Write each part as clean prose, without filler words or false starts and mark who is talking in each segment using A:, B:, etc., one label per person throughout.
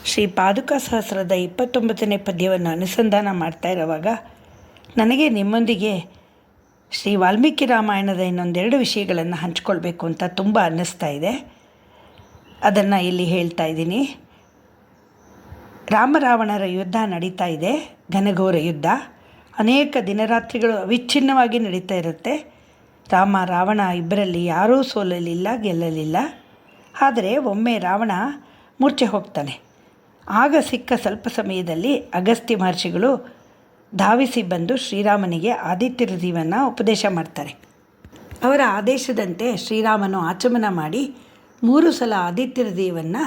A: ಶ್ರೀ ಪಾದುಕಾ ಸಹಸ್ರದ 29ನೇ ಪದ್ಯವನ್ನು ಅನುಸಂಧಾನ ಮಾಡ್ತಾ ಇರುವಾಗ ನನಗೆ ನಿಮ್ಮೊಂದಿಗೆ ಶ್ರೀ ವಾಲ್ಮೀಕಿ ರಾಮಾಯಣದ ಇನ್ನೊಂದೆರಡು ವಿಷಯಗಳನ್ನು ಹಂಚ್ಕೊಳ್ಬೇಕು ಅಂತ ತುಂಬ ಅನ್ನಿಸ್ತಾ ಇದೆ. ಅದನ್ನು ಇಲ್ಲಿ ಹೇಳ್ತಾ ಇದ್ದೀನಿ. ರಾಮರಾವಣರ ಯುದ್ಧ ನಡೀತಾ ಇದೆ, ಘನಘೋರ ಯುದ್ಧ. ಅನೇಕ ದಿನರಾತ್ರಿಗಳು ಅವಿಚ್ಛಿನ್ನವಾಗಿ ನಡೀತಾ ಇರುತ್ತೆ. ರಾಮ ರಾವಣ ಇಬ್ಬರಲ್ಲಿ ಯಾರೂ ಸೋಲಲಿಲ್ಲ, ಗೆಲ್ಲಲಿಲ್ಲ. ಆದರೆ ಒಮ್ಮೆ ರಾವಣ ಮೂರ್ಛೆ ಹೋಗ್ತಾನೆ. ಆಗ ಸಿಕ್ಕ ಸ್ವಲ್ಪ ಸಮಯದಲ್ಲಿ ಅಗಸ್ತ್ಯ ಮಹರ್ಷಿಗಳು ಧಾವಿಸಿ ಬಂದು ಶ್ರೀರಾಮನಿಗೆ ಆದಿತ್ಯ ಹೃದಯವನ್ನು ಉಪದೇಶ ಮಾಡ್ತಾರೆ. ಅವರ ಆದೇಶದಂತೆ ಶ್ರೀರಾಮನು ಆಚಮನ ಮಾಡಿ 3 ಸಲ ಆದಿತ್ಯ ಹೃದಯವನ್ನು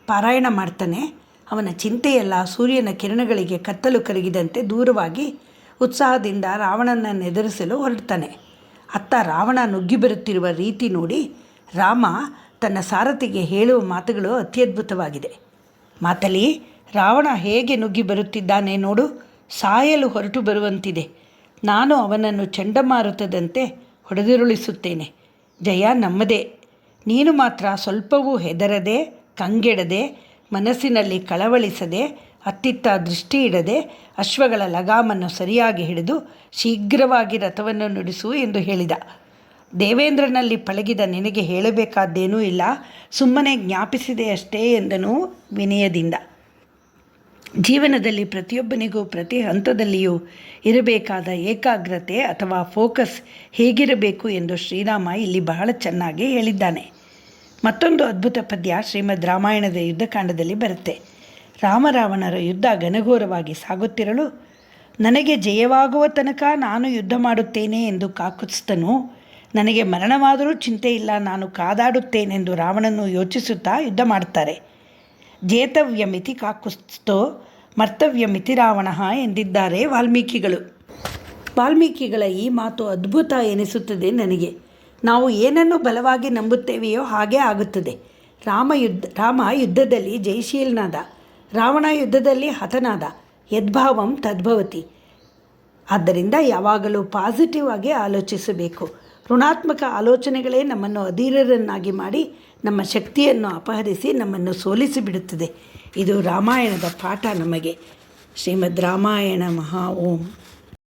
A: ಪಾರಾಯಣ ಮಾಡ್ತಾನೆ. ಅವನ ಚಿಂತೆಯೆಲ್ಲ ಸೂರ್ಯನ ಕಿರಣಗಳಿಗೆ ಕತ್ತಲು ಕರಗಿದಂತೆ ದೂರವಾಗಿ ಉತ್ಸಾಹದಿಂದ ರಾವಣನನ್ನು ಎದುರಿಸಲು ಹೊರಡ್ತಾನೆ. ಅತ್ತ ರಾವಣ ನುಗ್ಗಿ ಬರುತ್ತಿರುವ ರೀತಿ ನೋಡಿ ರಾಮ ತನ್ನ ಸಾರಥಿಗೆ ಹೇಳುವ ಮಾತುಗಳು ಅತ್ಯದ್ಭುತವಾಗಿದೆ. ಮಾತಲಿ, ರಾವಣ ಹೇಗೆ ನುಗ್ಗಿ ಬರುತ್ತಿದ್ದಾನೆ ನೋಡು, ಸಾಯಲು ಹೊರಟು ಬರುವಂತಿದೆ. ನಾನು ಅವನನ್ನು ಚಂಡಮಾರುತದಂತೆ ಹೊಡೆದುರುಳಿಸುತ್ತೇನೆ. ಜಯ ನಮ್ಮದೇ. ನೀನು ಮಾತ್ರ ಸ್ವಲ್ಪವೂ ಹೆದರದೆ, ಕಂಗೆಡದೆ, ಮನಸ್ಸಿನಲ್ಲಿ ಕಳವಳಿಸದೆ, ಅತ್ತಿತ್ತ ದೃಷ್ಟಿ ಇಡದೆ ಅಶ್ವಗಳ ಲಗಾಮನ್ನು ಸರಿಯಾಗಿ ಹಿಡಿದು ಶೀಘ್ರವಾಗಿ ರಥವನ್ನು ನುಡಿಸು ಎಂದು ಹೇಳಿದ. ದೇವೇಂದ್ರನಲ್ಲಿ ಪಳಗಿದ ನಿನಗೆ ಹೇಳಬೇಕಾದ್ದೇನೂ ಇಲ್ಲ, ಸುಮ್ಮನೆ ಜ್ಞಾಪಿಸಿದೆಯಷ್ಟೇ ಎಂದನು ವಿನಯದಿಂದ. ಜೀವನದಲ್ಲಿ ಪ್ರತಿಯೊಬ್ಬನಿಗೂ ಪ್ರತಿ ಹಂತದಲ್ಲಿಯೂ ಇರಬೇಕಾದ ಏಕಾಗ್ರತೆ ಅಥವಾ ಫೋಕಸ್ ಹೇಗಿರಬೇಕು ಎಂದು ಶ್ರೀರಾಮ ಇಲ್ಲಿ ಬಹಳ ಚೆನ್ನಾಗಿ ಹೇಳಿದ್ದಾನೆ. ಮತ್ತೊಂದು ಅದ್ಭುತ ಪದ್ಯ ಶ್ರೀಮದ್ ರಾಮಾಯಣದ ಯುದ್ಧಕಾಂಡದಲ್ಲಿ ಬರುತ್ತೆ. ರಾಮರಾವಣರ ಯುದ್ಧ ಘನಘೋರವಾಗಿ ಸಾಗುತ್ತಿರಲು ನನಗೆ ಜಯವಾಗುವ ತನಕ ನಾನು ಯುದ್ಧ ಮಾಡುತ್ತೇನೆ ಎಂದು ಕಾಕುತ್ಸ್ತನು. ನನಗೆ ಮರಣವಾದರೂ ಚಿಂತೆ ಇಲ್ಲ, ನಾನು ಕಾದಾಡುತ್ತೇನೆಂದು ರಾವಣನು ಯೋಚಿಸುತ್ತಾ ಯುದ್ಧ ಮಾಡ್ತಾರೆ. ಜೇತವ್ಯಮಿತಿ ಕಾಕುತ್ಸ್ಥೋ ಮರ್ತವ್ಯಮಿತಿ ರಾವಣ ಎಂದಿದ್ದಾರೆ ವಾಲ್ಮೀಕಿಗಳು. ವಾಲ್ಮೀಕಿಗಳ ಈ ಮಾತು ಅದ್ಭುತ ಎನಿಸುತ್ತದೆ ನನಗೆ. ನಾವು ಏನನ್ನು ಬಲವಾಗಿ ನಂಬುತ್ತೇವೆಯೋ ಹಾಗೇ ಆಗುತ್ತದೆ. ರಾಮ ಯುದ್ಧದಲ್ಲಿ ಜಯಶೀಲನಾದ, ರಾವಣ ಯುದ್ಧದಲ್ಲಿ ಹತನಾದ. ಯದ್ಭಾವಂ ತದ್ಭವತಿ. ಆದ್ದರಿಂದ ಯಾವಾಗಲೂ ಪಾಸಿಟಿವ್ ಆಗಿ ಆಲೋಚಿಸಬೇಕು. ಋಣಾತ್ಮಕ ಆಲೋಚನೆಗಳೇ ನಮ್ಮನ್ನು ಅಧೀರರನ್ನಾಗಿ ಮಾಡಿ ನಮ್ಮ ಶಕ್ತಿಯನ್ನು ಅಪಹರಿಸಿ ನಮ್ಮನ್ನು ಸೋಲಿಸಿಬಿಡುತ್ತದೆ. ಇದು ರಾಮಾಯಣದ ಪಾಠ ನಮಗೆ. ಶ್ರೀಮದ್ ರಾಮಾಯಣ ಮಹಾ ಓಂ.